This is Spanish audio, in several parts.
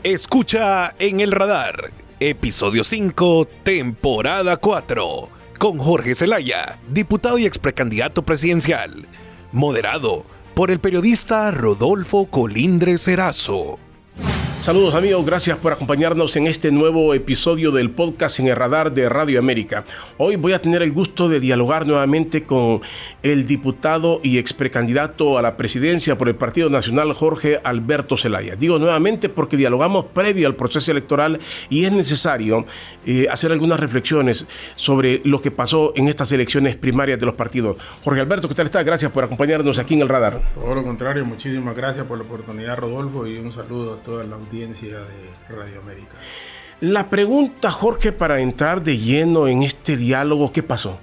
Escucha En el Radar, episodio 5, temporada 4, con Jorge Zelaya, diputado y exprecandidato presidencial, moderado por el periodista Rodolfo Colindres Erazo. Saludos amigos, gracias por acompañarnos en este nuevo episodio del podcast En el Radar de Radio América. Hoy voy a tener el gusto de dialogar nuevamente con el diputado y exprecandidato a la presidencia por el Partido Nacional, Jorge Alberto Zelaya. Digo nuevamente porque dialogamos previo al proceso electoral y es necesario hacer algunas reflexiones sobre lo que pasó en estas elecciones primarias de los partidos. Jorge Alberto, ¿qué tal está? Gracias por acompañarnos aquí en el Radar. Todo lo contrario, muchísimas gracias por la oportunidad, Rodolfo, y un saludo a toda la audiencia de Radio América. La pregunta, Jorge, para entrar de lleno en este diálogo, ¿qué pasó?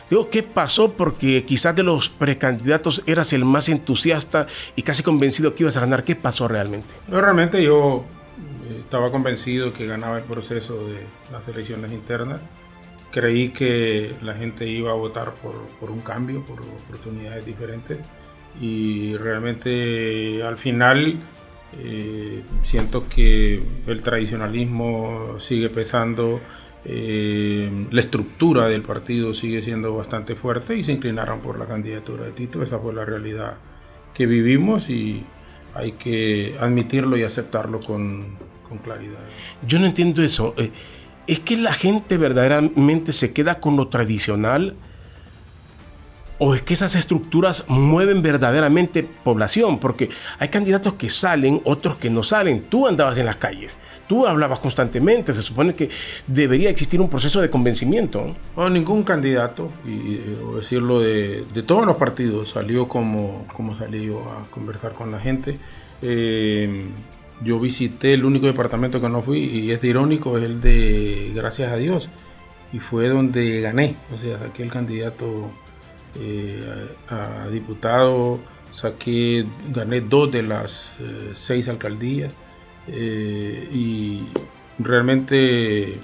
Digo, ¿qué pasó? Porque quizás de los precandidatos eras el más entusiasta y casi convencido que ibas a ganar. ¿Qué pasó realmente? Realmente yo estaba convencido que ganaba el proceso de las elecciones internas. Creí que la gente iba a votar por un cambio, por oportunidades diferentes, y realmente al final siento que el tradicionalismo sigue pesando, la estructura del partido sigue siendo bastante fuerte y se inclinaron por la candidatura de Tito. Esa fue la realidad que vivimos y hay que admitirlo y aceptarlo con claridad. Yo no entiendo eso. ¿Es que la gente verdaderamente se queda con lo tradicional? ¿O es que esas estructuras mueven verdaderamente población? Porque hay candidatos que salen, otros que no salen. Tú andabas en las calles, tú hablabas constantemente. Se supone que debería existir un proceso de convencimiento, ¿no? Bueno, ningún candidato, y debo decirlo, de todos los partidos salió como salí yo a conversar con la gente. Yo visité el único departamento que no fui, y es de irónico, es el de Gracias a Dios, y fue donde gané. O sea, saqué el candidato a diputado, gané 2 de las 6 alcaldías, y realmente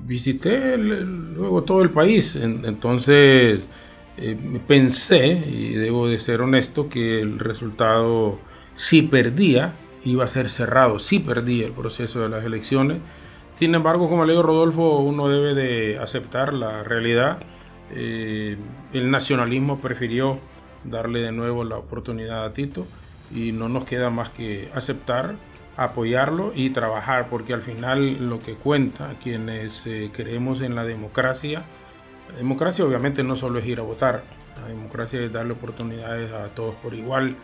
visité luego todo el país. Entonces pensé, y debo de ser honesto, que el resultado, si perdía, iba a ser cerrado, si perdía el proceso de las elecciones. Sin embargo, como le digo, Rodolfo, uno debe de aceptar la realidad. El nacionalismo prefirió darle de nuevo la oportunidad a Tito y no nos queda más que aceptar, apoyarlo y trabajar, porque al final lo que cuenta, quienes creemos en la democracia obviamente no solo es ir a votar, la democracia es darle oportunidades a todos por igual,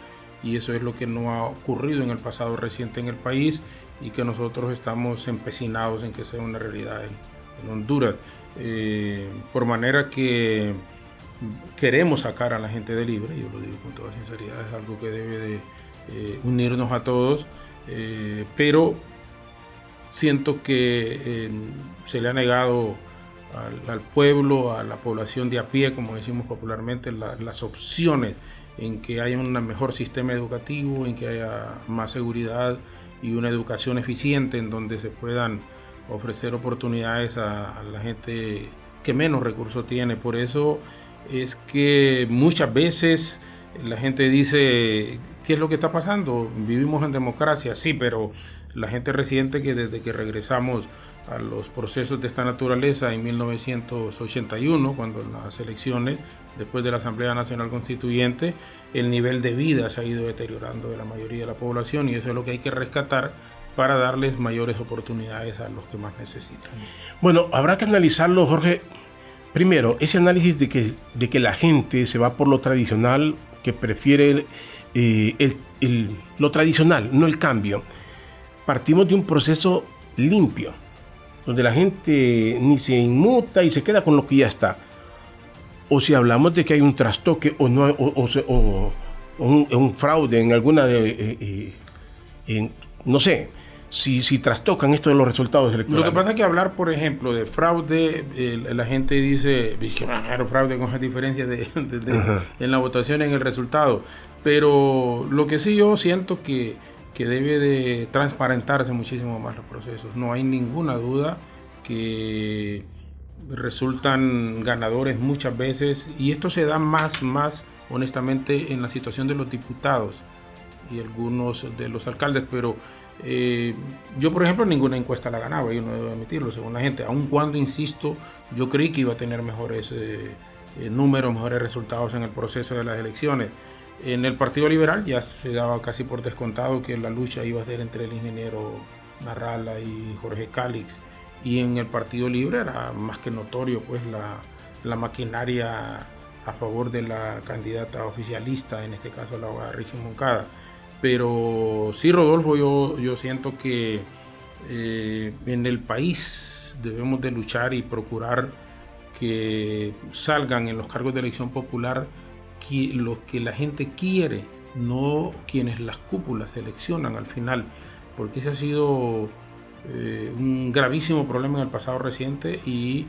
y eso es lo que no ha ocurrido en el pasado reciente en el país y que nosotros estamos empecinados en que sea una realidad en Honduras. Por manera que queremos sacar a la gente de libre, yo lo digo con toda sinceridad, es algo que debe de unirnos a todos, pero siento que se le ha negado al pueblo, a la población de a pie, como decimos popularmente, las opciones en que haya un mejor sistema educativo, en que haya más seguridad y una educación eficiente en donde se puedan ofrecer oportunidades a la gente que menos recursos tiene. Por eso es que muchas veces la gente dice, ¿qué es lo que está pasando? Vivimos en democracia, sí, pero la gente resiente que desde que regresamos a los procesos de esta naturaleza en 1981, cuando en las elecciones, después de la Asamblea Nacional Constituyente, el nivel de vida se ha ido deteriorando de la mayoría de la población, y eso es lo que hay que rescatar para darles mayores oportunidades a los que más necesitan. Bueno, habrá que analizarlo, Jorge. Primero, ese análisis de que la gente se va por lo tradicional, que prefiere lo tradicional, no el cambio. Partimos de un proceso limpio, donde la gente ni se inmuta y se queda con lo que ya está. O si hablamos de que hay un trastoque o un fraude en alguna no sé, si trastocan esto de los resultados electorales. Lo que pasa es que hablar, por ejemplo, de fraude, la gente dice que va a haber fraude con las diferencias en la votación, en el resultado. Pero lo que sí yo siento que debe de transparentarse muchísimo más los procesos. No hay ninguna duda que resultan ganadores muchas veces, y esto se da más honestamente en la situación de los diputados y algunos de los alcaldes, pero Yo, por ejemplo, ninguna encuesta la ganaba, yo no debo admitirlo, según la gente, aun cuando, insisto, yo creí que iba a tener mejores números, mejores resultados en el proceso de las elecciones. En el Partido Liberal ya se daba casi por descontado que la lucha iba a ser entre el ingeniero Narrala y Jorge Cálix, y en el Partido Libre era más que notorio pues la maquinaria a favor de la candidata oficialista, en este caso la abogada Rixi Moncada. Pero sí, Rodolfo, yo siento que en el país debemos de luchar y procurar que salgan en los cargos de elección popular lo que la gente quiere, no quienes las cúpulas seleccionan al final, porque ese ha sido un gravísimo problema en el pasado reciente, y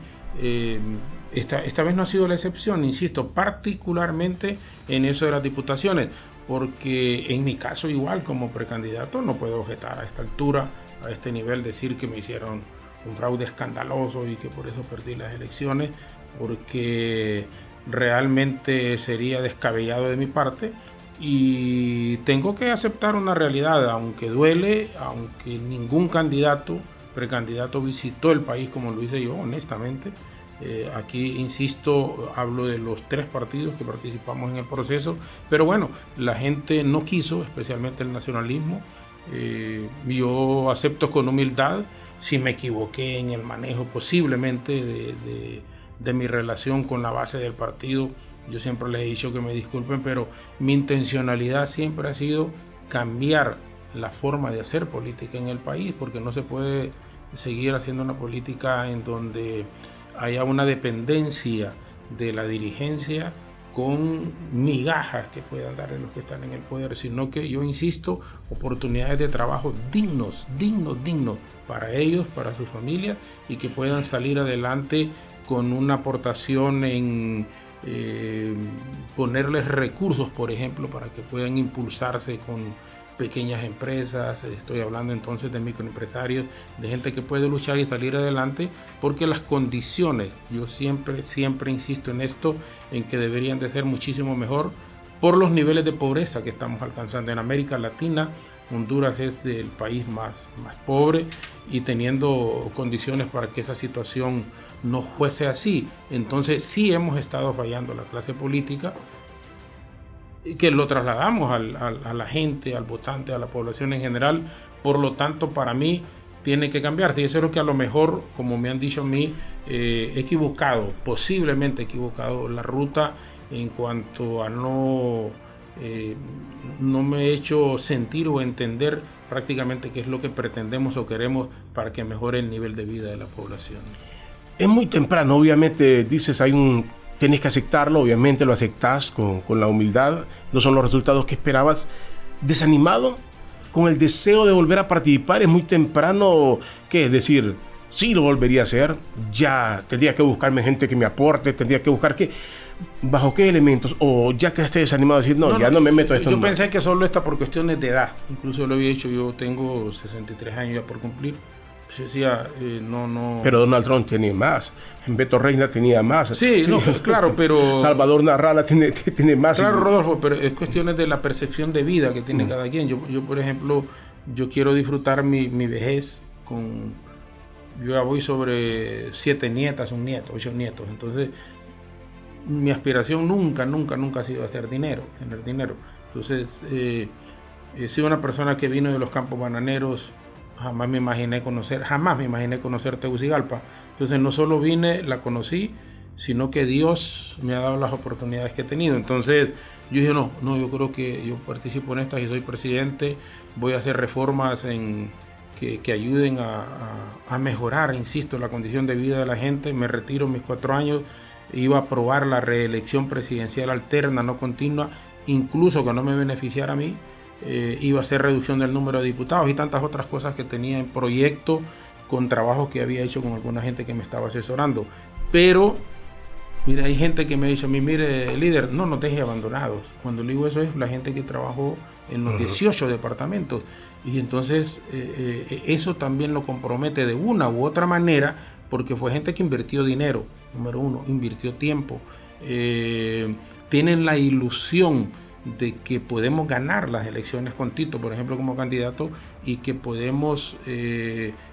esta vez no ha sido la excepción, insisto, particularmente en eso de las diputaciones, porque en mi caso, igual como precandidato, no puedo objetar a esta altura, a este nivel, decir que me hicieron un fraude escandaloso y que por eso perdí las elecciones, porque realmente sería descabellado de mi parte, y tengo que aceptar una realidad, aunque duele, aunque ningún precandidato visitó el país como lo hice yo, honestamente. Aquí, insisto, hablo de los 3 partidos que participamos en el proceso, pero bueno, la gente no quiso, especialmente el nacionalismo. Yo acepto con humildad si me equivoqué en el manejo posiblemente de mi relación con la base del partido. Yo siempre les he dicho que me disculpen, pero mi intencionalidad siempre ha sido cambiar la forma de hacer política en el país, porque no se puede seguir haciendo una política en donde haya una dependencia de la dirigencia con migajas que puedan dar los que están en el poder, sino que yo insisto, oportunidades de trabajo dignos para ellos, para sus familias, y que puedan salir adelante con una aportación en ponerles recursos, por ejemplo, para que puedan impulsarse con pequeñas empresas. Estoy hablando entonces de microempresarios, de gente que puede luchar y salir adelante, porque las condiciones, yo siempre insisto en esto, en que deberían de ser muchísimo mejor por los niveles de pobreza que estamos alcanzando en América Latina. Honduras es el país más pobre, y teniendo condiciones para que esa situación no fuese así. Entonces sí hemos estado fallando la clase política, que lo trasladamos a la gente, al votante, a la población en general. Por lo tanto, para mí tiene que cambiar. Y eso es lo que a lo mejor, como me han dicho a mí, he equivocado, posiblemente equivocado la ruta en cuanto a no me he hecho sentir o entender prácticamente qué es lo que pretendemos o queremos para que mejore el nivel de vida de la población. Es muy temprano, obviamente, dices, tienes que aceptarlo, obviamente lo aceptas con la humildad, no son los resultados que esperabas. ¿Desanimado? ¿Con el deseo de volver a participar? Es muy temprano, ¿qué? Es decir, sí lo volvería a hacer, ya tendría que buscarme gente que me aporte, tendría que buscar ¿bajo qué elementos? O ya que esté desanimado, decir, no, no me meto a esto. Yo pensé que solo está por cuestiones de edad, incluso lo había dicho, yo tengo 63 años ya por cumplir. Yo decía, no. Pero Donald Trump tenía más, Beto Reina tenía más. Sí, no, claro, pero Salvador Narrala tiene más. Claro, Rodolfo, pero es cuestiones de la percepción de vida que tiene cada quien. Yo, por ejemplo, yo quiero disfrutar mi vejez yo ya voy sobre 7 nietas, 8 nietos. Entonces, mi aspiración nunca ha sido hacer dinero, tener dinero. Entonces, he sido una persona que vino de los campos bananeros. Jamás me imaginé conocer Tegucigalpa. Entonces no solo vine, la conocí, sino que Dios me ha dado las oportunidades que he tenido. Entonces yo dije, no, yo creo que yo participo en estas y soy presidente, voy a hacer reformas que ayuden a mejorar, insisto, la condición de vida de la gente. Me retiro mis 4 años, iba a aprobar la reelección presidencial alterna, no continua, incluso que no me beneficiara a mí. Iba a hacer reducción del número de diputados y tantas otras cosas que tenía en proyecto, con trabajos que había hecho con alguna gente que me estaba asesorando. Pero, mira, hay gente que me dice a mí, mire, líder, no nos deje abandonados. Cuando le digo eso es la gente que trabajó en los 18 departamentos. Y entonces eso también lo compromete de una u otra manera, porque fue gente que invirtió dinero, número uno, invirtió tiempo. Tienen la ilusión de que podemos ganar las elecciones con Tito, por ejemplo, como candidato, y que podemos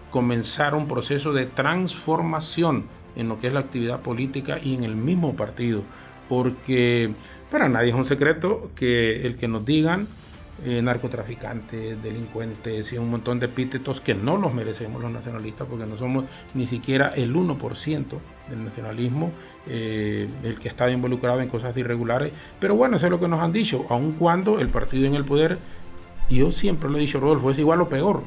comenzar un proceso de transformación en lo que es la actividad política y en el mismo partido, porque para nadie es un secreto que el que nos digan narcotraficantes, delincuentes y un montón de epítetos que no los merecemos los nacionalistas, porque no somos ni siquiera el 1% del nacionalismo el que está involucrado en cosas irregulares, pero bueno, eso es lo que nos han dicho, aun cuando el partido en el poder, yo siempre lo he dicho, Rodolfo, es igual o peor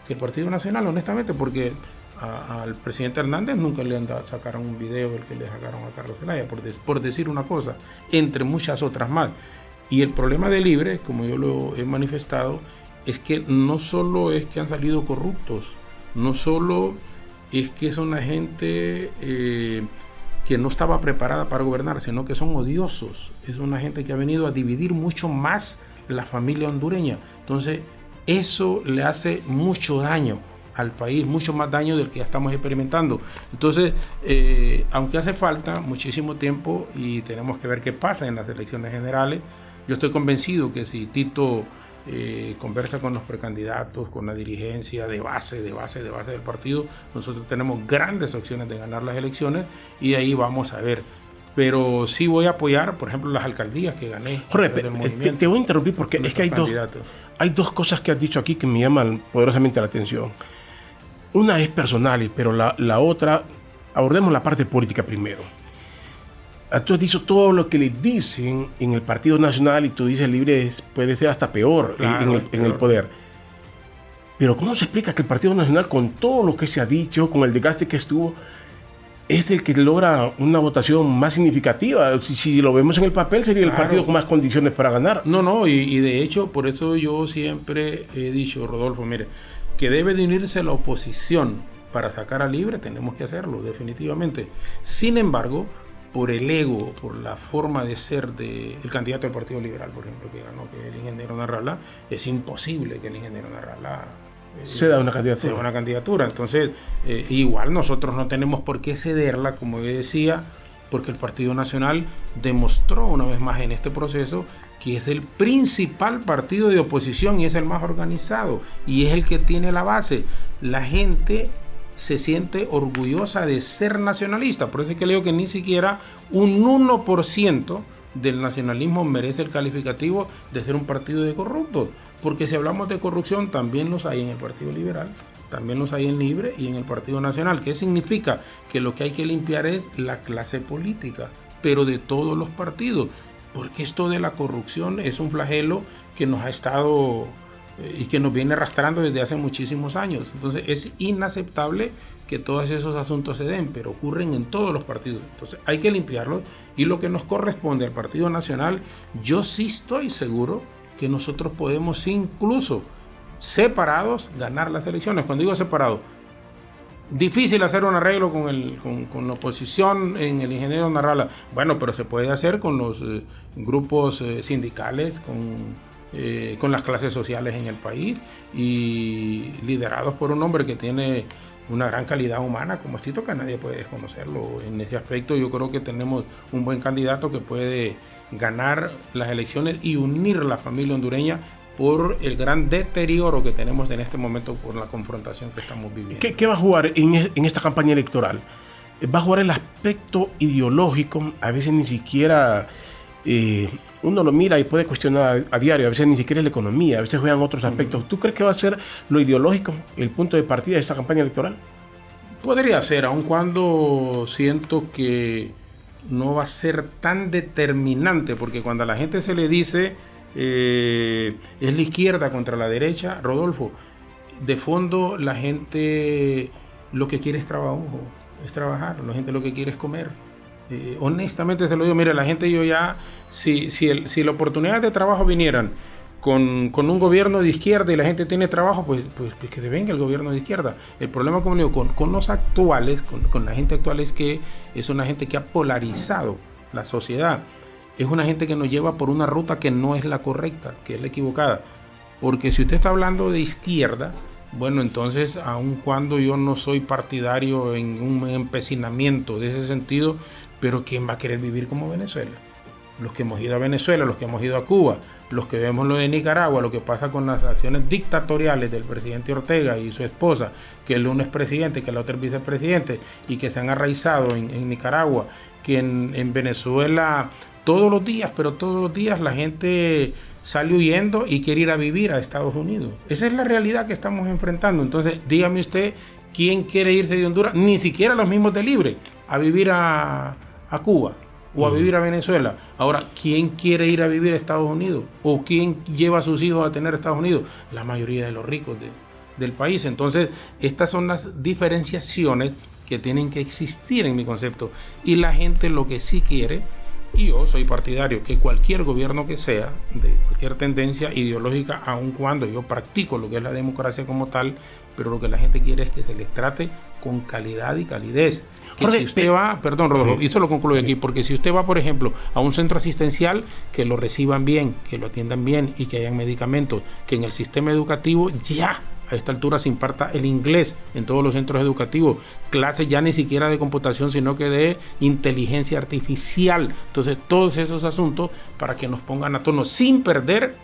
que el Partido Nacional, honestamente, porque al presidente Hernández nunca le sacaron un video del que le sacaron a Carlos Zelaya, por decir una cosa, entre muchas otras más. Y el problema de Libre, como yo lo he manifestado, es que no solo es que han salido corruptos, no solo es que son una gente que no estaba preparada para gobernar, sino que son odiosos. Es una gente que ha venido a dividir mucho más la familia hondureña. Entonces, eso le hace mucho daño al país, mucho más daño del que ya estamos experimentando. Entonces, aunque hace falta muchísimo tiempo y tenemos que ver qué pasa en las elecciones generales, yo estoy convencido que si Tito conversa con los precandidatos, con la dirigencia de base del partido, nosotros tenemos grandes opciones de ganar las elecciones y ahí vamos a ver. Pero sí voy a apoyar, por ejemplo, las alcaldías que gané. Jorge, te voy a interrumpir porque es que hay dos cosas que has dicho aquí que me llaman poderosamente la atención. Una es personal, pero la otra, abordemos la parte política primero. Tú has dicho todo lo que le dicen en el Partido Nacional y tú dices Libre puede ser hasta peor, claro, en el poder. Pero ¿cómo se explica que el Partido Nacional, con todo lo que se ha dicho, con el desgaste que estuvo, es el que logra una votación más significativa? Si lo vemos en el papel, sería el partido con más condiciones para ganar. No, y de hecho, por eso yo siempre he dicho, Rodolfo, mire, que debe de unirse la oposición para sacar a Libre, tenemos que hacerlo, definitivamente. Sin embargo, por el ego, por la forma de ser del candidato del Partido Liberal, por ejemplo, que ganó, que el ingeniero Narrala, es imposible que el ingeniero Narrala se da una candidatura. Entonces, igual nosotros no tenemos por qué cederla, como yo decía, porque el Partido Nacional demostró una vez más en este proceso que es el principal partido de oposición y es el más organizado y es el que tiene la base. La gente se siente orgullosa de ser nacionalista, por eso es que le digo que ni siquiera un 1% del nacionalismo merece el calificativo de ser un partido de corruptos, porque si hablamos de corrupción también los hay en el Partido Liberal, también los hay en Libre y en el Partido Nacional. ¿Qué significa? Que lo que hay que limpiar es la clase política, pero de todos los partidos, porque esto de la corrupción es un flagelo que nos ha estado y que nos viene arrastrando desde hace muchísimos años. Entonces es inaceptable que todos esos asuntos se den, pero ocurren en todos los partidos. Entonces hay que limpiarlos, y lo que nos corresponde al Partido Nacional, yo sí estoy seguro que nosotros podemos incluso separados ganar las elecciones. Cuando digo separados, difícil hacer un arreglo con la oposición en el ingeniero Narrala. Bueno, pero se puede hacer con los grupos sindicales, con las clases sociales en el país y liderados por un hombre que tiene una gran calidad humana como es Tito, que nadie puede desconocerlo. En ese aspecto yo creo que tenemos un buen candidato que puede ganar las elecciones y unir la familia hondureña por el gran deterioro que tenemos en este momento por la confrontación que estamos viviendo. ¿Qué va a jugar en esta campaña electoral? Va a jugar el aspecto ideológico. A veces ni siquiera uno lo mira y puede cuestionar a diario, a veces ni siquiera es la economía, a veces juegan otros aspectos. ¿Tú crees que va a ser lo ideológico el punto de partida de esta campaña electoral? Podría ser, aun cuando siento que no va a ser tan determinante, porque cuando a la gente se le dice es la izquierda contra la derecha, Rodolfo, de fondo la gente lo que quiere es trabajar, la gente lo que quiere es comer. Honestamente se lo digo, mire, la gente, yo ya, si la oportunidad de trabajo vinieran con un gobierno de izquierda y la gente tiene trabajo, pues que venga el gobierno de izquierda. El problema, como digo, con los actuales, con la gente actual, es que es una gente que ha polarizado la sociedad. Es una gente que nos lleva por una ruta que no es la correcta, que es la equivocada. Porque si usted está hablando de izquierda, bueno, entonces, aun cuando yo no soy partidario en un empecinamiento de ese sentido, pero ¿quién va a querer vivir como Venezuela? los que hemos ido a Venezuela, los que hemos ido a Cuba, los que vemos lo de Nicaragua, lo que pasa con las acciones dictatoriales del presidente Ortega y su esposa, que el uno es presidente, que el otro es vicepresidente, y que se han arraizado en Nicaragua, que en Venezuela todos los días la gente sale huyendo y quiere ir a vivir a Estados Unidos. Esa es la realidad que estamos enfrentando. Entonces, dígame usted, ¿quién quiere irse de Honduras? Ni siquiera los mismos de Libre, a vivir a Cuba o a vivir a Venezuela. Ahora, ¿quién quiere ir a vivir a Estados Unidos? ¿O quién lleva a sus hijos a tener Estados Unidos? La mayoría de los ricos del país. Entonces, estas son las diferenciaciones que tienen que existir en mi concepto. Y la gente lo que sí quiere, y yo soy partidario, que cualquier gobierno que sea, de cualquier tendencia ideológica, aun cuando yo practico lo que es la democracia como tal, pero lo que la gente quiere es que se les trate con calidad y calidez. Que si usted va, perdón Rodolfo, y eso lo concluyo aquí, porque si usted va, por ejemplo, a un centro asistencial, que lo reciban bien, que lo atiendan bien y que hayan medicamentos, que en el sistema educativo ya a esta altura se imparta el inglés en todos los centros educativos, clases ya ni siquiera de computación, sino que de inteligencia artificial. Entonces, todos esos asuntos para que nos pongan a tono sin perder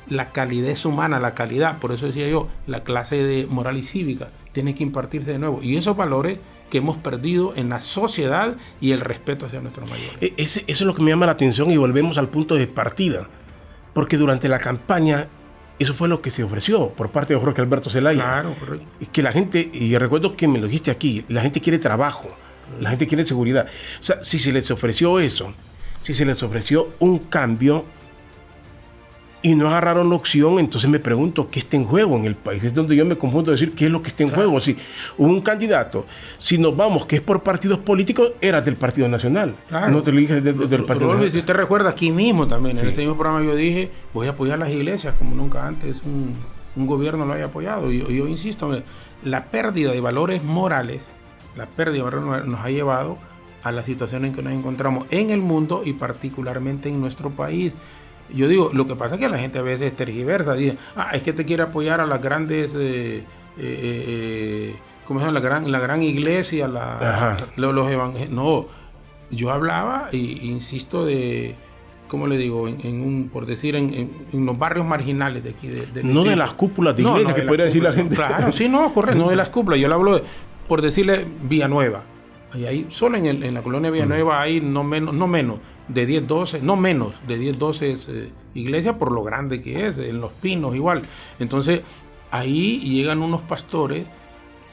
la calidez humana, la calidad. Por eso decía yo, la clase de moral y cívica tiene que impartirse de nuevo. Y esos valores que hemos perdido en la sociedad y el respeto hacia nuestros mayores. Eso es lo que me llama la atención, y volvemos al punto de partida. Porque durante la campaña, eso fue lo que se ofreció por parte de Jorge Alberto Zelaya. Claro, correcto. Que la gente, y recuerdo que me lo dijiste aquí, la gente quiere trabajo, la gente quiere seguridad. O sea, si se les ofreció eso, si se les ofreció un cambio y no agarraron la opción, entonces me pregunto qué está en juego en el país. Es donde yo me confundo decir qué es lo que está en juego. Si un candidato, si nos vamos que es por partidos políticos, era del Partido Nacional. Claro. No te lo dije del Partido Nacional. Si usted recuerda, aquí mismo también, en este mismo programa yo dije, voy a apoyar las iglesias como nunca antes un gobierno lo haya apoyado. Y yo insisto, la pérdida de valores morales, nos ha llevado a la situación en que nos encontramos en el mundo y particularmente en nuestro país. Yo digo, lo que pasa es que la gente a veces tergiversa, dice, es que te quiere apoyar a las grandes, ¿cómo se llama? La gran iglesia, los evangelios. No, yo hablaba, y insisto, de, ¿cómo le digo? Por decir, en los barrios marginales de aquí. No de las cúpulas de iglesia, que podría decir la gente. Claro, sí, no, correcto, no de las cúpulas. Yo le hablo por decirle, Villanueva. Y ahí, solo en la colonia Villanueva hay no menos de 10, 12, no menos de 10, 12 iglesias, por lo grande que es, en Los Pinos igual. Entonces, ahí llegan unos pastores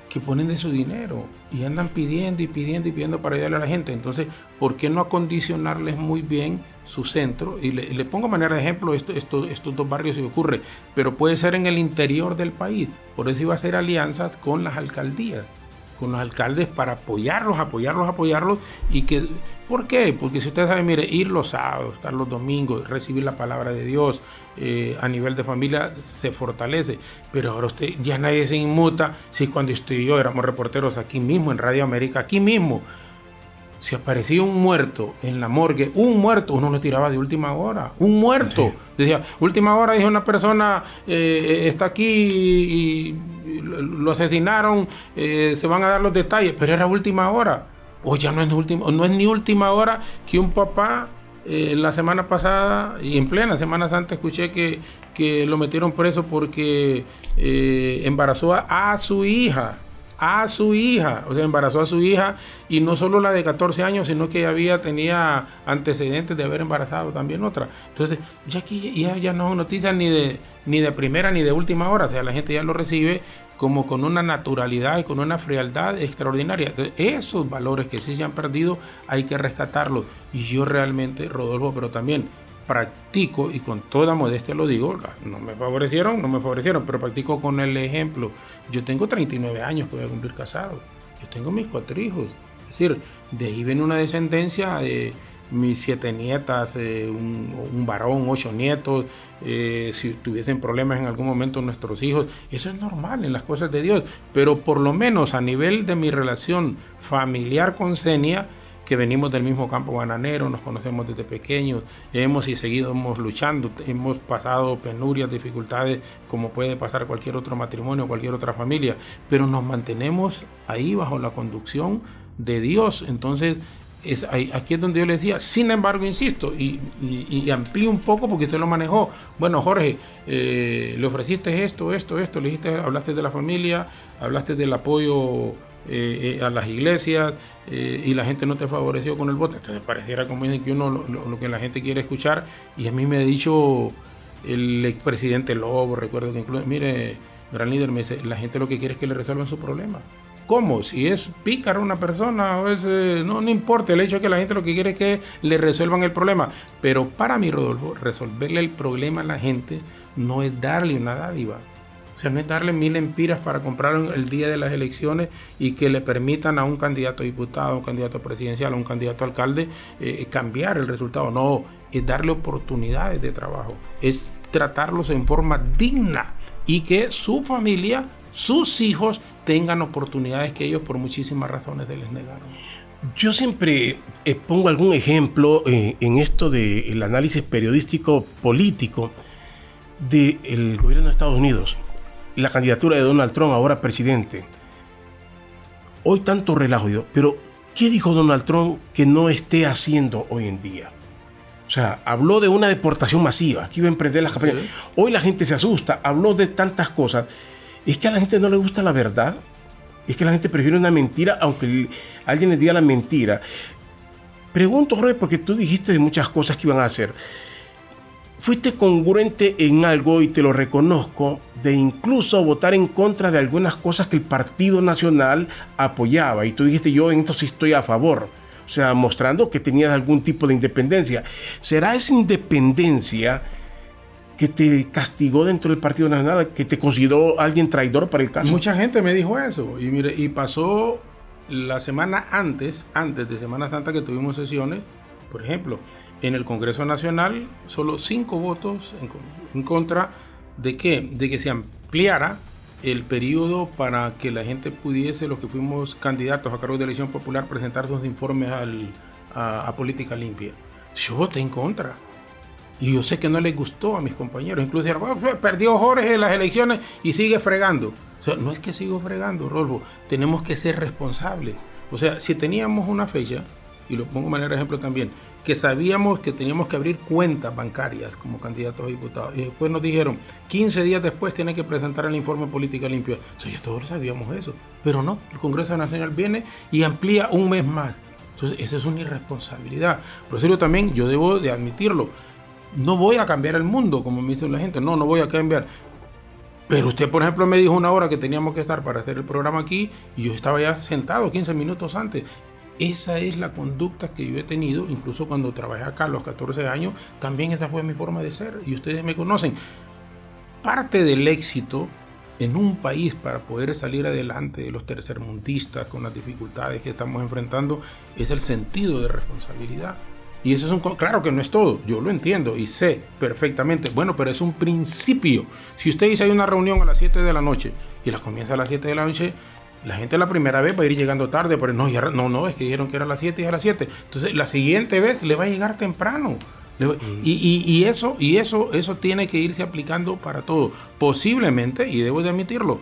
que ponen de su dinero y andan pidiendo para ayudarle a la gente. Entonces, ¿por qué no acondicionarles muy bien su centro? Y le pongo manera de ejemplo estos dos barrios si ocurre, pero puede ser en el interior del país. Por eso iba a hacer alianzas con las alcaldías, con los alcaldes, para apoyarlos, y que, ¿por qué? Porque si usted sabe, mire, ir los sábados, estar los domingos, recibir la palabra de Dios, a nivel de familia se fortalece, pero ahora usted, ya nadie se inmuta. Si cuando usted y yo éramos reporteros aquí mismo en Radio América, aquí mismo, si aparecía un muerto en la morgue, uno lo tiraba de última hora, un muerto. Sí. Decía, última hora, dijo una persona, está aquí y lo asesinaron, se van a dar los detalles, pero era última hora. O ya no es ni última hora que un papá, la semana pasada y en plena Semana Santa, escuché que lo metieron preso porque embarazó a su hija. O sea, embarazó a su hija, y no solo la de 14 años, sino que tenía antecedentes de haber embarazado también otra. Entonces, ya aquí ya no son noticias ni de primera ni de última hora. O sea, la gente ya lo recibe como con una naturalidad y con una frialdad extraordinaria. Entonces, esos valores que sí se han perdido hay que rescatarlos. Y yo realmente, Rodolfo, pero también practico, y con toda modestia lo digo, no me favorecieron, pero practico con el ejemplo. Yo tengo 39 años que voy a cumplir casado. Yo tengo mis 4 hijos. Es decir, de ahí viene una descendencia de mis 7 nietas, un varón, 8 nietos. Si tuviesen problemas en algún momento nuestros hijos, eso es normal en las cosas de Dios. Pero por lo menos a nivel de mi relación familiar con Xenia, que venimos del mismo campo bananero, nos conocemos desde pequeños, hemos luchando, hemos pasado penurias, dificultades, como puede pasar cualquier otro matrimonio, cualquier otra familia, pero nos mantenemos ahí bajo la conducción de Dios. Entonces, Aquí es donde yo le decía, sin embargo, insisto, y amplío un poco porque usted lo manejó. Bueno, Jorge, le ofreciste esto, le dijiste, hablaste de la familia, hablaste del apoyo a las iglesias, y la gente no te favoreció con el voto. Entonces pareciera como dicen que uno lo que la gente quiere escuchar, y a mí me ha dicho el expresidente Lobo, recuerdo que incluso, mire, gran líder, me dice, la gente lo que quiere es que le resuelvan su problema. ¿Cómo? Si es pícara una persona, o es, no importa, el hecho es que la gente lo que quiere es que le resuelvan el problema. Pero para mí, Rodolfo, resolverle el problema a la gente no es darle una dádiva. O sea, no es darle 1000 empiras para comprar el día de las elecciones y que le permitan a un candidato a diputado, a un candidato presidencial, a un candidato a alcalde cambiar el resultado. No, es darle oportunidades de trabajo, es tratarlos en forma digna y que su familia, sus hijos tengan oportunidades que ellos por muchísimas razones les negaron. Yo siempre pongo algún ejemplo en esto del análisis periodístico político del gobierno de Estados Unidos, la candidatura de Donald Trump, ahora presidente. Hoy tanto relajo, pero ¿qué dijo Donald Trump que no esté haciendo hoy en día? O sea, habló de una deportación masiva, que iba a emprender las campañas. Hoy la gente se asusta, habló de tantas cosas. Es que a la gente no le gusta la verdad. Es que la gente prefiere una mentira, aunque alguien le diga la mentira. Pregunto, Jorge, porque tú dijiste de muchas cosas que iban a hacer. Fuiste congruente en algo, y te lo reconozco, de incluso votar en contra de algunas cosas que el Partido Nacional apoyaba. Y tú dijiste, yo en esto sí estoy a favor. O sea, mostrando que tenías algún tipo de independencia. ¿Será esa independencia que te castigó dentro del Partido Nacional, que te consideró alguien traidor para el caso? Mucha gente me dijo eso, y mire, y pasó la semana antes de Semana Santa, que tuvimos sesiones. Por ejemplo, en el Congreso Nacional, solo 5 votos en contra de ¿qué? De que se ampliara el periodo para que la gente pudiese, los que fuimos candidatos a cargo de elección popular, presentar sus informes a Política Limpia. Yo voté en contra. Y yo sé que no les gustó a mis compañeros. Incluso dijeron, oh, perdió Jorge las elecciones y sigue fregando. O sea, no es que sigo fregando, Rodolfo. Tenemos que ser responsables. O sea, si teníamos una fecha, y lo pongo de manera de ejemplo también, que sabíamos que teníamos que abrir cuentas bancarias como candidatos a diputados, y después nos dijeron, 15 días después tienen que presentar el informe de Política Limpia. O sea, ya todos sabíamos eso. Pero no, el Congreso Nacional viene y amplía un mes más. Entonces, esa es una irresponsabilidad. Por eso yo también, yo debo de admitirlo. No voy a cambiar el mundo, como me dice la gente. No voy a cambiar. Pero usted, por ejemplo, me dijo una hora que teníamos que estar para hacer el programa aquí, y yo estaba ya sentado 15 minutos antes. Esa es la conducta que yo he tenido, incluso cuando trabajé acá a los 14 años, también esa fue mi forma de ser, y ustedes me conocen. Parte del éxito en un país para poder salir adelante de los tercermundistas con las dificultades que estamos enfrentando es el sentido de responsabilidad. Y eso es claro que no es todo, yo lo entiendo y sé perfectamente, bueno, pero es un principio. Si usted dice hay una reunión a las 7 de la noche y la comienza a las 7 de la noche, la gente la primera vez va a ir llegando tarde, pero no, es que dijeron que era a las 7 y a las 7. Entonces la siguiente vez le va a llegar temprano. Y eso tiene que irse aplicando para todo. Posiblemente, y debo de admitirlo,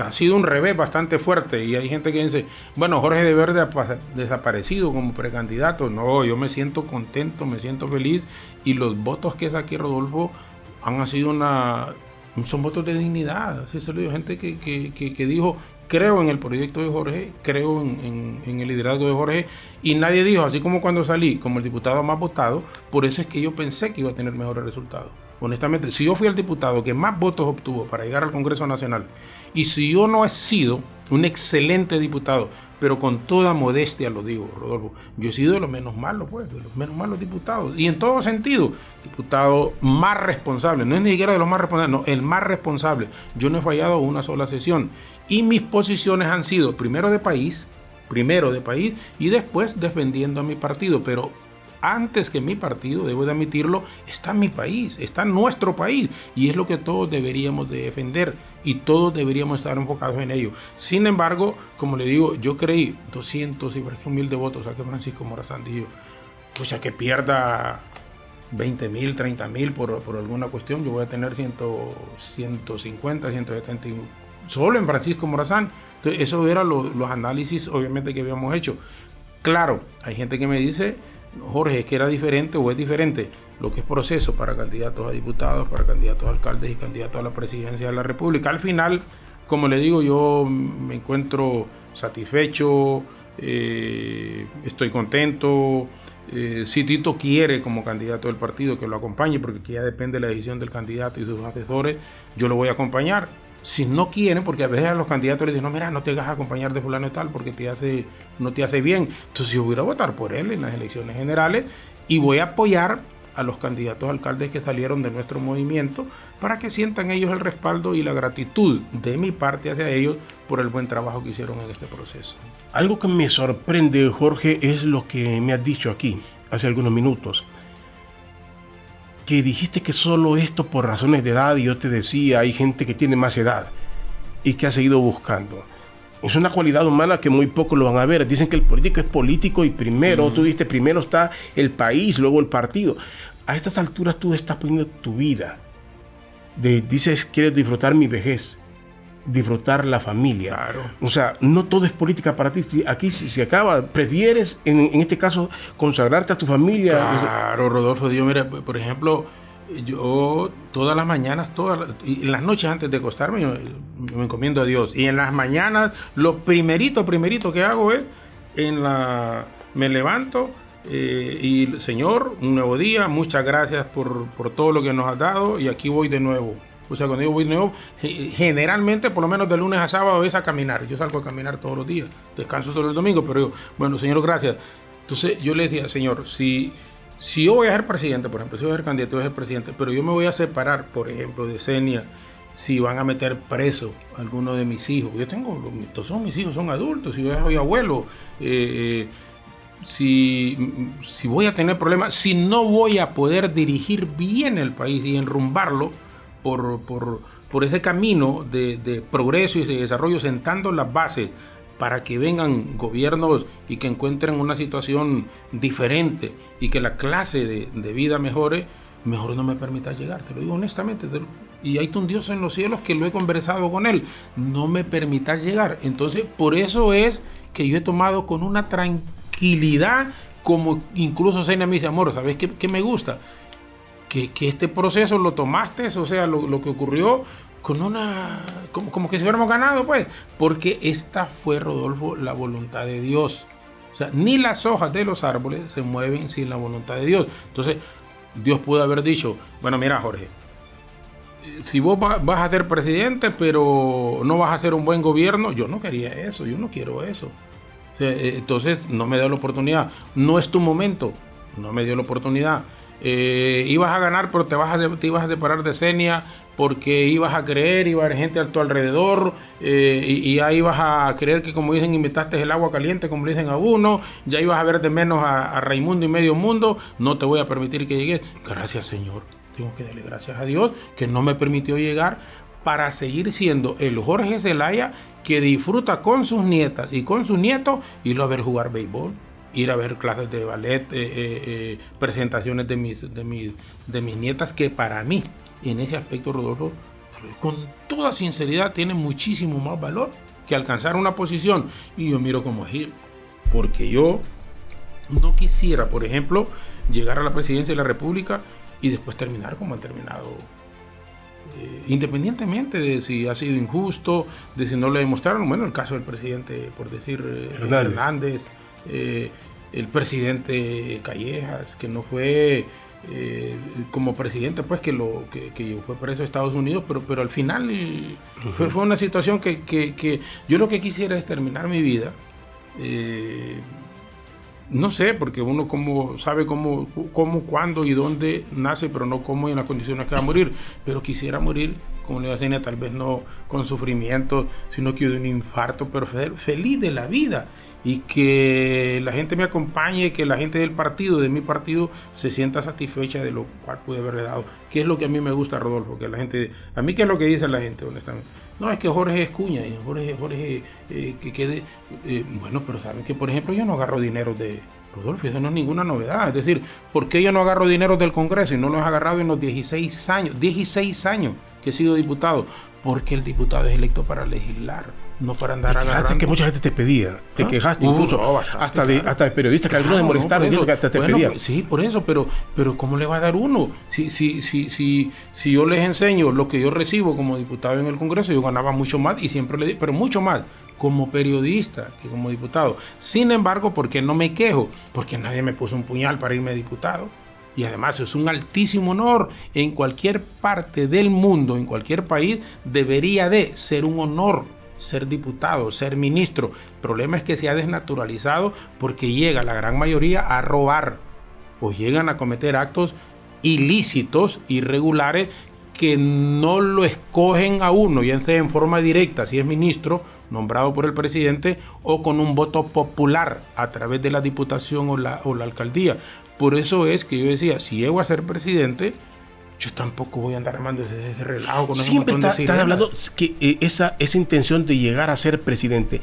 ha sido un revés bastante fuerte, y hay gente que dice, bueno, Jorge debe haber desaparecido como precandidato. No, yo me siento contento, me siento feliz, y los votos que saqué, Rodolfo, han sido son votos de dignidad. Así se lo digo, gente que dijo, creo en el proyecto de Jorge, creo en el liderazgo de Jorge, y nadie dijo, así como cuando salí como el diputado más votado, por eso es que yo pensé que iba a tener mejores resultados. Honestamente, si yo fui el diputado que más votos obtuvo para llegar al Congreso Nacional, y si yo no he sido un excelente diputado, pero con toda modestia lo digo, Rodolfo, yo he sido de los menos malos, pues, de los menos malos diputados, y en todo sentido, diputado más responsable, no es ni siquiera de los más responsables, no, el más responsable. Yo no he fallado una sola sesión, y mis posiciones han sido primero de país, y después defendiendo a mi partido, pero antes que mi partido, debo de admitirlo, está mi país, está nuestro país, y es lo que todos deberíamos de defender, y todos deberíamos estar enfocados en ello. Sin embargo, como le digo, yo creí 200 y 1,000 de votos a que Francisco Morazán dijo, pues a que pierda 20,000, 30,000 por alguna cuestión, yo voy a tener 150, 170 solo en Francisco Morazán. Entonces, eso eran los análisis obviamente que habíamos hecho. Claro, hay gente que me dice, Jorge, es que era diferente o es diferente lo que es proceso para candidatos a diputados, para candidatos a alcaldes y candidatos a la presidencia de la República. Al final, como le digo, yo me encuentro satisfecho, estoy contento. Si Tito quiere como candidato del partido que lo acompañe, porque aquí ya depende de la decisión del candidato y sus asesores, yo lo voy a acompañar. Si no quieren, porque a veces a los candidatos les dicen, no, mira, no te hagas acompañar de fulano y tal porque no te hace bien. Entonces yo voy a votar por él en las elecciones generales y voy a apoyar a los candidatos a alcaldes que salieron de nuestro movimiento para que sientan ellos el respaldo y la gratitud de mi parte hacia ellos por el buen trabajo que hicieron en este proceso. Algo que me sorprende, Jorge, es lo que me has dicho aquí hace algunos minutos, que dijiste que solo esto por razones de edad, y yo te decía, hay gente que tiene más edad y que ha seguido buscando. Es una cualidad humana que muy pocos lo van a ver. Dicen que el político es político y primero, tú dijiste, primero está el país, luego el partido. A estas alturas tú estás poniendo tu vida. Dices, quieres disfrutar mi vejez, disfrutar la familia. Claro. O sea, no todo es política para ti. Aquí se acaba. Prefieres, en este caso, consagrarte a tu familia. Claro, Rodolfo. Dios, mira, por ejemplo, yo todas las mañanas, y en las noches antes de acostarme, yo me encomiendo a Dios. Y en las mañanas, lo primerito que hago es, me levanto, y Señor, un nuevo día, muchas gracias por todo lo que nos has dado, y aquí voy de nuevo. O sea, cuando yo voy de nuevo, generalmente, por lo menos de lunes a sábado, es a caminar. Yo salgo a caminar todos los días, descanso solo el domingo, pero yo, bueno, Señor, gracias. Entonces yo le decía, Señor, si yo voy a ser presidente, por ejemplo, si voy a ser candidato, voy a ser presidente, pero yo me voy a separar, por ejemplo, de Xenia, si van a meter preso a alguno de mis hijos. Yo todos son mis hijos, son adultos, si yo soy abuelo, si voy a tener problemas, si no voy a poder dirigir bien el país y enrumbarlo por ese camino de progreso y de desarrollo, sentando las bases para que vengan gobiernos y que encuentren una situación diferente y que la clase de vida mejore, mejor no me permitas llegar, te lo digo honestamente, y hay un Dios en los cielos que lo he conversado con él, no me permitas llegar. Entonces, por eso es que yo he tomado con una tranquilidad, como incluso Xenia me dice, amor, ¿sabes qué me gusta? Que este proceso lo tomaste, o sea, lo que ocurrió con como que si hubiéramos ganado, pues, porque esta fue, Rodolfo, la voluntad de Dios. O sea, ni las hojas de los árboles se mueven sin la voluntad de Dios. Entonces, Dios pudo haber dicho, bueno, mira, Jorge, si vos vas a ser presidente, pero no vas a hacer un buen gobierno, yo no quería eso, yo no quiero eso. O sea, entonces, no me dio la oportunidad. No es tu momento, no me dio la oportunidad. Ibas a ganar, pero te ibas a separar de Xenia porque ibas a creer, iba a haber gente a tu alrededor, y ya ibas a creer que, como dicen, inventaste el agua caliente, como le dicen a uno, ya ibas a ver de menos a Raimundo y medio mundo. No te voy a permitir que llegues. Gracias, Señor, tengo que darle gracias a Dios que no me permitió llegar, para seguir siendo el Jorge Zelaya que disfruta con sus nietas y con sus nietos ir a ver jugar béisbol, ir a ver clases de ballet, presentaciones de mis nietas, que para mí, en ese aspecto, Rodolfo, con toda sinceridad, tiene muchísimo más valor que alcanzar una posición. Y yo miro como Gil, porque yo no quisiera, por ejemplo, llegar a la presidencia de la República y después terminar como han terminado, independientemente de si ha sido injusto, de si no le demostraron. Bueno, el caso del presidente, por decir, Hernández, el presidente Callejas, que no fue como presidente, pues, que fue preso a Estados Unidos, pero al final fue una situación que yo lo que quisiera es terminar mi vida, no sé, porque uno sabe cómo, cuándo y dónde nace, pero no cómo y en las condiciones que va a morir. Pero quisiera morir, como le decía, tal vez no con sufrimiento, sino que de un infarto, pero feliz de la vida. Y que la gente me acompañe, que la gente del partido, de mi partido, se sienta satisfecha de lo cual pude haberle dado. Que es lo que a mí me gusta, Rodolfo, que la gente, a mí, ¿qué es lo que dice la gente, honestamente? No, es que Jorge es cuña, y Jorge que quede, bueno, pero saben que, por ejemplo, yo no agarro dinero de Rodolfo, eso no es ninguna novedad. Es decir, ¿por qué yo no agarro dinero del Congreso y no lo he agarrado en los 16 años que he sido diputado? porque el diputado es electo para legislar, no para andar agarrando. Que mucha gente te pedía, te quejaste incluso, no, bastante, hasta de periodistas que algunos se molestaron, no, que hasta te pedían. Pues, sí, por eso, pero ¿cómo le va a dar uno? Si yo les enseño lo que yo recibo como diputado en el Congreso, yo ganaba mucho más y siempre le digo, pero mucho más como periodista que como diputado. Sin embargo, ¿por qué no me quejo? Porque nadie me puso un puñal para irme diputado. Y además es un altísimo honor. En cualquier parte del mundo, en cualquier país, debería de ser un honor ser diputado, ser ministro. El problema es que se ha desnaturalizado porque llega la gran mayoría a robar o llegan a cometer actos ilícitos, irregulares, que no lo escogen a uno, ya sea en forma directa, si es ministro nombrado por el presidente, o con un voto popular a través de la diputación o la alcaldía. Por eso es que yo decía, si llego a ser presidente, yo tampoco voy a andar armando ese relajo con siempre un montón de estás hablando que esa intención de llegar a ser presidente,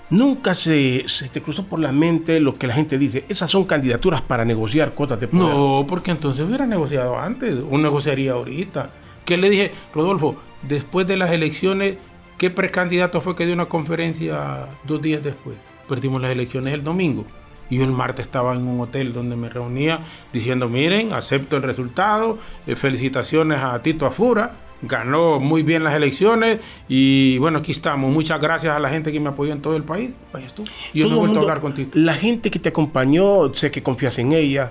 nunca se te cruzó por la mente lo que la gente dice, esas son candidaturas para negociar cuotas de poder. No, porque entonces hubiera negociado antes, o negociaría ahorita. ¿Qué le dije? Rodolfo, después de las elecciones, ¿qué precandidato fue que dio una conferencia 2 días después? Perdimos las elecciones el domingo. Y yo el martes estaba en un hotel donde me reunía diciendo, miren, acepto el resultado, felicitaciones a Tito Afura, ganó muy bien las elecciones y bueno, aquí estamos. Muchas gracias a la gente que me apoyó en todo el país. Vayas tú. Y yo no he vuelto a hablar contigo. La gente que te acompañó, sé que confías en ella,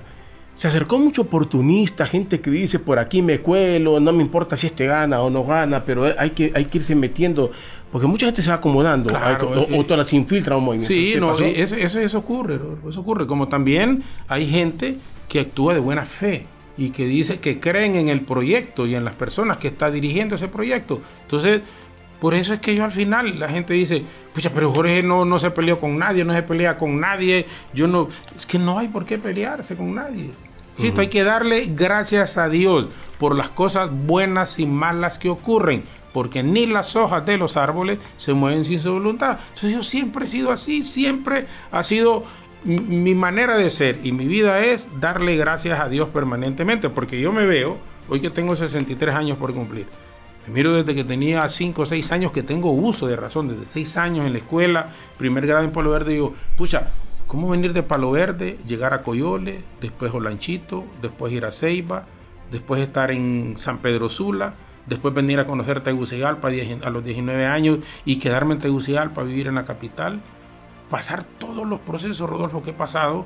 se acercó mucho oportunista, gente que dice, por aquí me cuelo, no me importa si este gana o no gana, pero hay que irse metiendo, porque mucha gente se va acomodando, claro, o todas las infiltran un movimiento. Sí, no, eso ocurre, como también hay gente que actúa de buena fe y que dice que creen en el proyecto y en las personas que está dirigiendo ese proyecto. Entonces, por eso es que yo al final, la gente dice, pucha, pero Jorge no se peleó con nadie, no se pelea con nadie, es que no hay por qué pelearse con nadie. Sí, esto hay que darle gracias a Dios por las cosas buenas y malas que ocurren, porque ni las hojas de los árboles se mueven sin su voluntad. Entonces yo siempre he sido así, siempre ha sido mi manera de ser y mi vida es darle gracias a Dios permanentemente, porque yo me veo, hoy que tengo 63 años por cumplir, me miro desde que tenía 5 o 6 años que tengo uso de razón, desde 6 años en la escuela, primer grado en Palo Verde, digo, pucha, ¿cómo venir de Palo Verde, llegar a Coyole, después Olanchito, después ir a Ceiba, después estar en San Pedro Sula, después venir a conocer Tegucigalpa a los 19 años y quedarme en Tegucigalpa, vivir en la capital? Pasar todos los procesos, Rodolfo, que he pasado,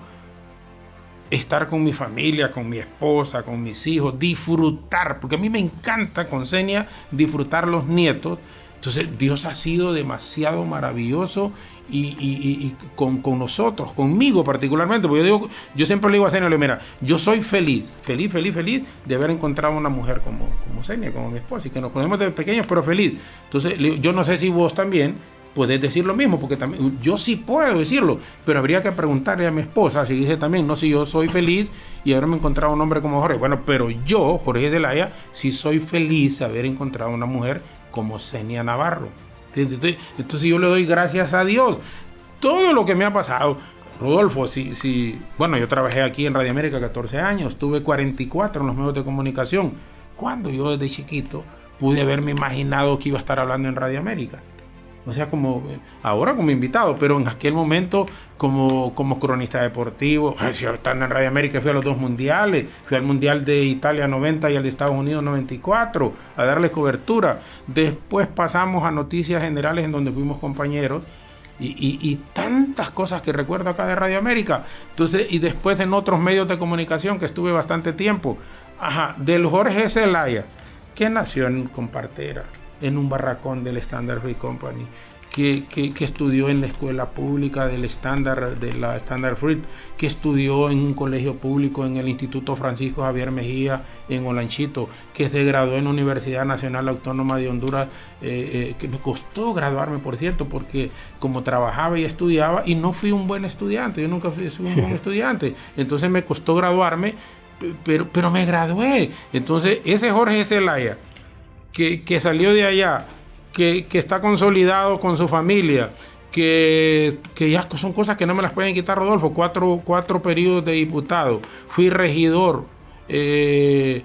estar con mi familia, con mi esposa, con mis hijos, disfrutar, porque a mí me encanta con Senia disfrutar los nietos. Entonces Dios ha sido demasiado maravilloso y con nosotros, conmigo particularmente, porque yo siempre le digo a Senia, mira, yo soy feliz de haber encontrado una mujer como Senia, como mi esposa, y que nos conocemos desde pequeños, pero feliz. Entonces yo no sé si vos también puedes decir lo mismo, porque también yo sí puedo decirlo, pero habría que preguntarle a mi esposa si dice también, no, si yo soy feliz y haberme encontrado un hombre como Jorge. Bueno, pero yo, Jorge Zelaya, sí soy feliz de haber encontrado una mujer como Senia Navarro. Entonces yo le doy gracias a Dios. Todo lo que me ha pasado, Rodolfo, bueno, yo trabajé aquí en Radio América 14 años, tuve 44 en los medios de comunicación. Cuando yo desde chiquito pude haberme imaginado que iba a estar hablando en Radio América. O sea, como ahora como invitado, pero en aquel momento como cronista deportivo. Yo estando en Radio América fui a los 2 mundiales, fui al Mundial de Italia 90 y al de Estados Unidos 94, a darle cobertura. Después pasamos a Noticias Generales, en donde fuimos compañeros, y tantas cosas que recuerdo acá de Radio América. Entonces, y después en otros medios de comunicación que estuve bastante tiempo. Del Jorge Zelaya, que nació en Compartera, en un barracón del Standard Fruit Company, que estudió en la escuela pública de la Standard Fruit, que estudió en un colegio público en el Instituto Francisco Javier Mejía en Olanchito, que se graduó en la Universidad Nacional Autónoma de Honduras, que me costó graduarme, por cierto, porque como trabajaba y estudiaba, y no fui un buen estudiante, yo nunca fui un buen estudiante, entonces me costó graduarme, pero me gradué. Entonces ese Jorge Zelaya, que salió de allá, que está consolidado con su familia, que ya son cosas que no me las pueden quitar, Rodolfo. Cuatro periodos de diputado, fui regidor, qué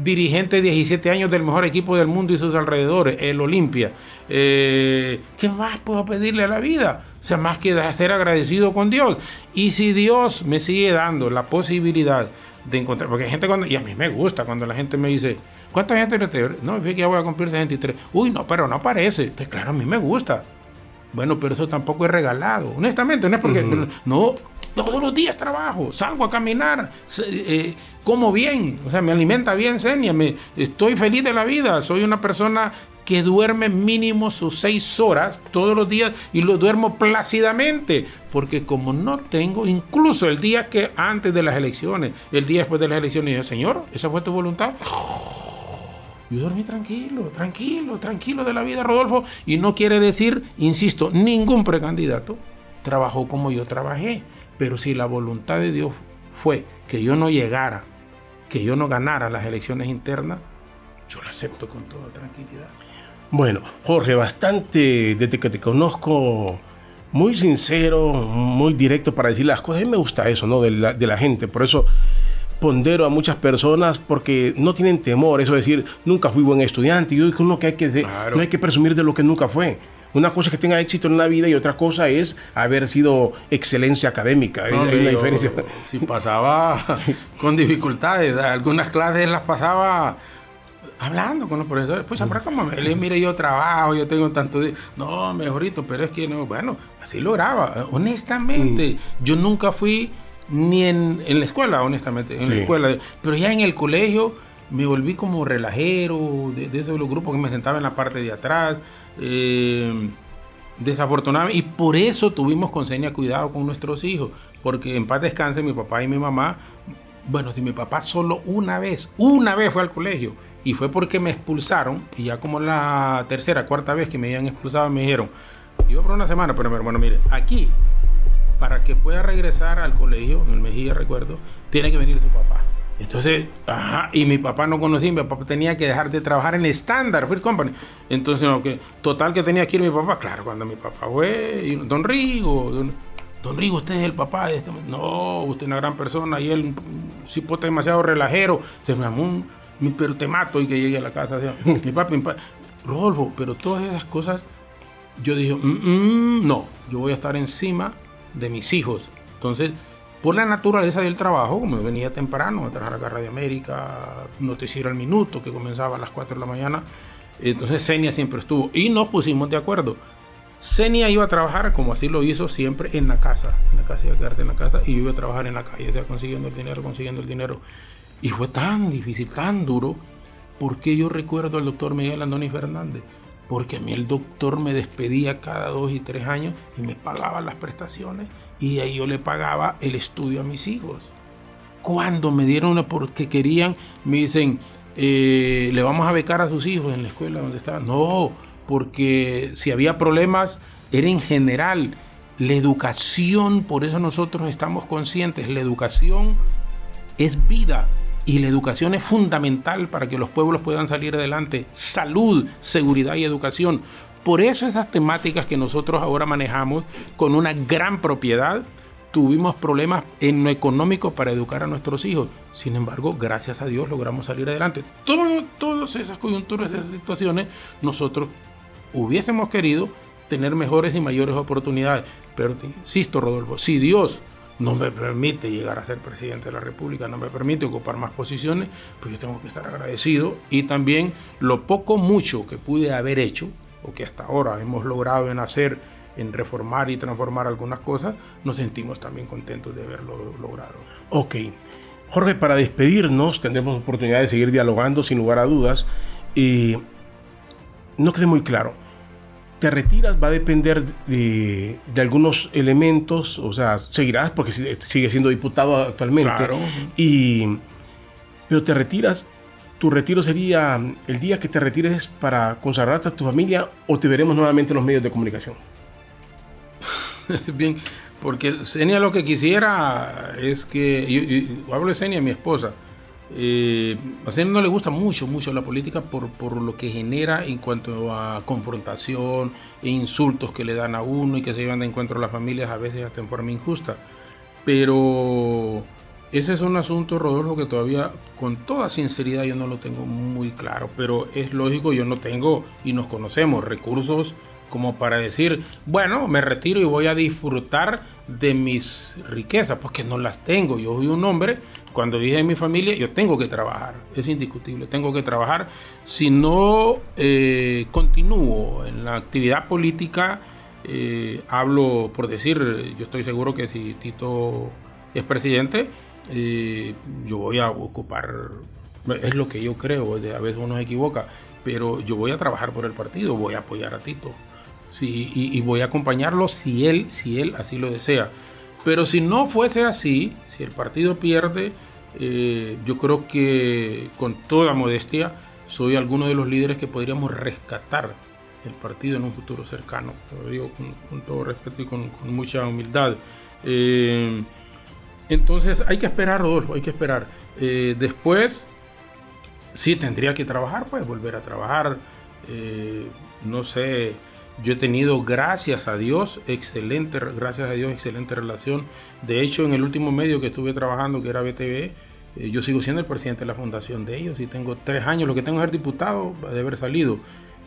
dirigente de 17 años del mejor equipo del mundo y sus alrededores, el Olimpia. ¿Qué más puedo pedirle a la vida? O sea, más que ser agradecido con Dios. Y si Dios me sigue dando la posibilidad de encontrar, porque hay gente y a mí me gusta cuando la gente me dice, ¿cuánta gente te? No, fíjate que ya voy a cumplir 63. Uy, no, pero no parece. Entonces, claro, a mí me gusta. Bueno, pero eso tampoco es regalado. Honestamente, no es porque... No, todos los días trabajo, salgo a caminar, como bien, o sea, me alimenta bien Senia, estoy feliz de la vida, soy una persona que duerme mínimo sus 6 horas todos los días y lo duermo plácidamente, porque como no tengo, incluso el día que antes de las elecciones, el día después de las elecciones, yo, Señor, ¿esa fue tu voluntad? Yo dormí tranquilo de la vida, Rodolfo, y no quiere decir, insisto, ningún precandidato trabajó como yo trabajé, pero si la voluntad de Dios fue que yo no llegara, que yo no ganara las elecciones internas, yo la acepto con toda tranquilidad. Bueno, Jorge, bastante, desde que te conozco, muy sincero, muy directo para decir las cosas. A mí me gusta eso, ¿no? De la gente, por eso pondero a muchas personas, porque no tienen temor, eso de decir, nunca fui buen estudiante. Yo digo que no hay que presumir de lo que nunca fue. Una cosa es que tenga éxito en la vida y otra cosa es haber sido excelencia académica. No, hay una diferencia. Si pasaba con dificultades, algunas clases las pasaba hablando con los profesores. Pues sabrá cómo mire, yo trabajo, yo tengo tanto... No, mejorito, pero es que no, bueno, así lograba. Honestamente, yo nunca fui ni en la escuela, honestamente, en la escuela, pero ya en el colegio me volví como relajero, de esos los grupos que me sentaba en la parte de atrás. Desafortunadamente, y por eso tuvimos con Senia cuidado con nuestros hijos, porque en paz descanse mi papá y mi mamá. Bueno, si mi papá solo una vez fue al colegio, y fue porque me expulsaron, y ya como la tercera, cuarta vez que me habían expulsado, me dijeron, iba por una semana, pero mi hermano, mire, aquí, para que pueda regresar al colegio, en el Mejía recuerdo, tiene que venir su papá. Entonces, y mi papá no conocía, mi papá tenía que dejar de trabajar en Standard Fruit Company. Entonces, total que tenía que ir mi papá. Claro, cuando mi papá fue, don Rigo, usted es el papá de este. No, usted es una gran persona y él, un cipote demasiado relajero. Se me llamó pero te mato y que llegue a la casa. Mi papá, Rodolfo, pero todas esas cosas, yo dije, no, yo voy a estar encima de mis hijos. Entonces, por la naturaleza del trabajo, como venía temprano a trabajar acá a Radio América, Noticiero al Minuto, que comenzaba a las 4 de la mañana, entonces Senia siempre estuvo, y nos pusimos de acuerdo. Senia iba a trabajar, como así lo hizo siempre, en la casa iba a quedarte en la casa, y yo iba a trabajar en la calle, o sea, consiguiendo el dinero, y fue tan difícil, tan duro, porque yo recuerdo al doctor Miguel Andoni Fernández, porque a mí el doctor me despedía cada 2 y 3 años y me pagaba las prestaciones y ahí yo le pagaba el estudio a mis hijos. Cuando me dieron una porque querían, me dicen, le vamos a becar a sus hijos en la escuela donde estaban. No, porque si había problemas era en general. La educación, por eso nosotros estamos conscientes, la educación es vida. Y la educación es fundamental para que los pueblos puedan salir adelante. Salud, seguridad y educación. Por eso esas temáticas que nosotros ahora manejamos con una gran propiedad, tuvimos problemas en lo económico para educar a nuestros hijos. Sin embargo, gracias a Dios logramos salir adelante. Todas esas coyunturas, esas situaciones, nosotros hubiésemos querido tener mejores y mayores oportunidades. Pero te insisto, Rodolfo, si Dios no me permite llegar a ser presidente de la República, no me permite ocupar más posiciones, pues yo tengo que estar agradecido, y también lo poco mucho que pude haber hecho, o que hasta ahora hemos logrado en hacer, en reformar y transformar algunas cosas, nos sentimos también contentos de haberlo logrado. Ok. Jorge, para despedirnos, tendremos oportunidad de seguir dialogando sin lugar a dudas, y no quede muy claro. ¿Te retiras? ¿Va a depender de algunos elementos? O sea, seguirás porque sigue siendo diputado actualmente. Claro. Pero te retiras. ¿Tu retiro sería el día que te retires para consagrarte a tu familia o te veremos nuevamente en los medios de comunicación? Bien, porque Senia lo que quisiera es que... Yo hablo de Senia, mi esposa. A Senia no le gusta mucho la política por lo que genera en cuanto a confrontación e insultos que le dan a uno y que se llevan de encuentro a las familias a veces hasta en forma injusta, pero Ese es un asunto, Rodolfo, que todavía con toda sinceridad yo no lo tengo muy claro, pero es lógico, yo no tengo, y nos conocemos, recursos como para decir, bueno, me retiro y voy a disfrutar de mis riquezas, porque no las tengo. Yo soy un hombre, cuando dije en mi familia, yo tengo que trabajar, es indiscutible, tengo que trabajar. Si no continúo en la actividad política, hablo por decir, yo estoy seguro que si Tito es presidente, yo voy a ocupar, es lo que yo creo, a veces uno se equivoca, pero yo voy a trabajar por el partido, voy a apoyar a Tito. Sí, y voy a acompañarlo si él así lo desea. Pero si no fuese así, si el partido pierde, yo creo que con toda modestia soy alguno de los líderes que podríamos rescatar el partido en un futuro cercano. Lo digo con todo respeto y con mucha humildad. Entonces hay que esperar, Rodolfo, hay que esperar. Después, sí, tendría que trabajar, pues volver a trabajar. No sé. Yo he tenido, gracias a Dios, excelente relación. De hecho, en el último medio que estuve trabajando, que era BTV, yo sigo siendo el presidente de la fundación de ellos y tengo 3 años. Lo que tengo es ser diputado de haber salido.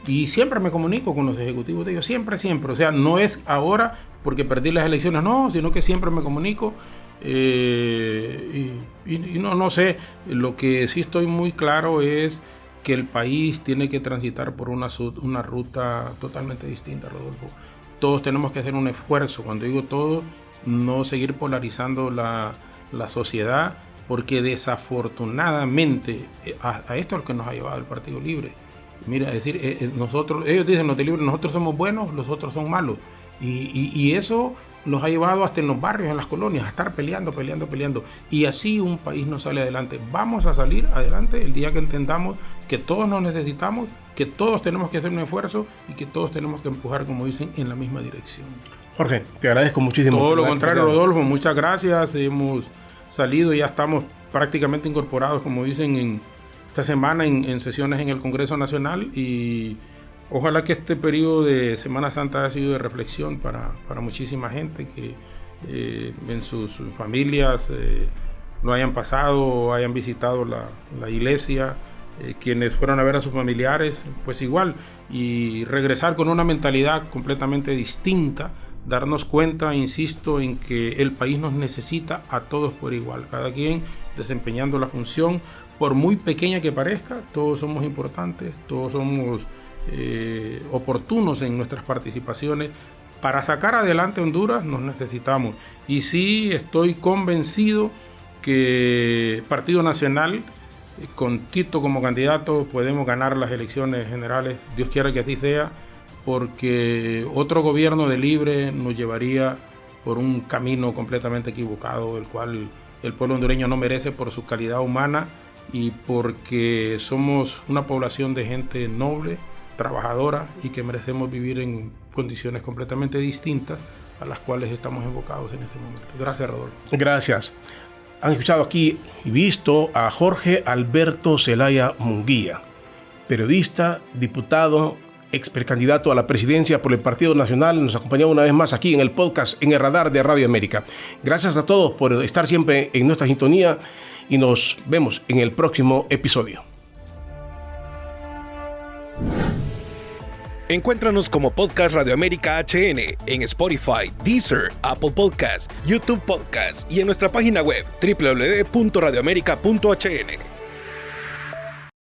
Y siempre me comunico con los ejecutivos de ellos, siempre. O sea, no es ahora porque perdí las elecciones, no, sino que siempre me comunico. Y no sé, lo que sí estoy muy claro es que el país tiene que transitar por una ruta totalmente distinta, Rodolfo. Todos tenemos que hacer un esfuerzo, cuando digo todo, no seguir polarizando la sociedad, porque desafortunadamente a esto es lo que nos ha llevado el Partido Libre. Mira, es decir, ellos dicen los de Libre, nosotros somos buenos, los otros son malos. Y eso nos ha llevado hasta en los barrios, en las colonias, a estar peleando. Y así un país no sale adelante. Vamos a salir adelante el día que entendamos que todos nos necesitamos, que todos tenemos que hacer un esfuerzo y que todos tenemos que empujar, como dicen, en la misma dirección. Jorge, te agradezco muchísimo. Todo lo contrario, Rodolfo, muchas gracias. Hemos salido, ya estamos prácticamente incorporados, como dicen, esta semana en sesiones en el Congreso Nacional, y ojalá que este periodo de Semana Santa haya sido de reflexión para muchísima gente que en sus familias lo hayan pasado o hayan visitado la iglesia, quienes fueron a ver a sus familiares, pues igual, y regresar con una mentalidad completamente distinta, darnos cuenta, insisto, en que el país nos necesita a todos por igual, cada quien desempeñando la función, por muy pequeña que parezca, todos somos importantes, todos somos oportunos en nuestras participaciones. Para sacar adelante Honduras nos necesitamos, y sí estoy convencido que Partido Nacional, con Tito como candidato, podemos ganar las elecciones generales. Dios quiera que así sea, porque otro gobierno de Libre nos llevaría por un camino completamente equivocado, el cual el pueblo hondureño no merece por su calidad humana y porque somos una población de gente noble, trabajadora, y que merecemos vivir en condiciones completamente distintas a las cuales estamos enfocados en este momento. Gracias, Rodolfo. Gracias. Han escuchado aquí y visto a Jorge Alberto Zelaya Munguía, periodista, diputado, ex precandidato a la presidencia por el Partido Nacional. Nos acompañó una vez más aquí en el podcast En el Radar de Radio América. Gracias a todos por estar siempre en nuestra sintonía y nos vemos en el próximo episodio. Encuéntranos como Podcast Radio América HN en Spotify, Deezer, Apple Podcasts, YouTube Podcasts y en nuestra página web www.radioamerica.hn.